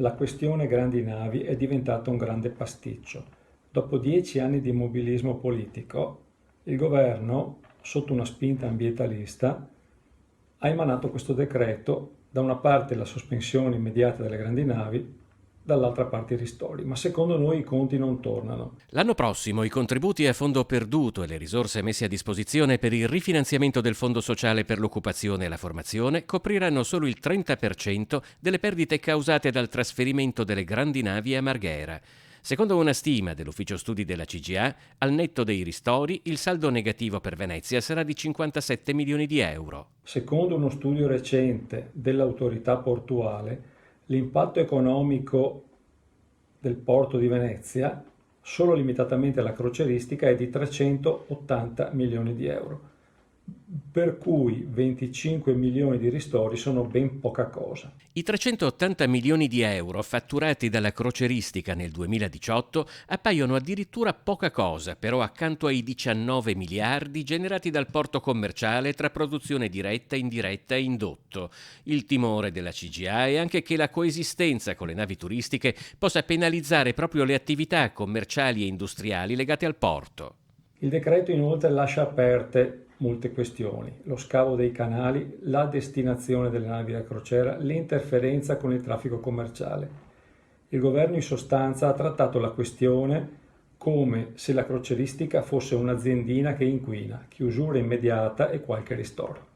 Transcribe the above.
La questione grandi navi è diventata un grande pasticcio. Dopo 10 anni di immobilismo politico, il governo, sotto una spinta ambientalista, ha emanato questo decreto, da una parte la sospensione immediata delle grandi navi, dall'altra parte i ristori, ma secondo noi i conti non tornano. L'anno prossimo i contributi a fondo perduto e le risorse messe a disposizione per il rifinanziamento del Fondo sociale per l'occupazione e la formazione copriranno solo il 30% delle perdite causate dal trasferimento delle grandi navi a Marghera. Secondo una stima dell'ufficio studi della CGA, al netto dei ristori, il saldo negativo per Venezia sarà di 57 milioni di euro. Secondo uno studio recente dell'autorità portuale, l'impatto economico del porto di Venezia, solo limitatamente alla crocieristica, è di 380 milioni di euro, per cui 25 milioni di ristori sono ben poca cosa. I 380 milioni di euro fatturati dalla crocieristica nel 2018 appaiono addirittura poca cosa, però accanto ai 19 miliardi generati dal porto commerciale tra produzione diretta, indiretta e indotto. Il timore della CGA è anche che la coesistenza con le navi turistiche possa penalizzare proprio le attività commerciali e industriali legate al porto. Il decreto inoltre lascia aperte molte questioni: lo scavo dei canali, la destinazione delle navi da crociera, l'interferenza con il traffico commerciale. Il governo in sostanza ha trattato la questione come se la crocieristica fosse un'aziendina che inquina, chiusura immediata e qualche ristoro.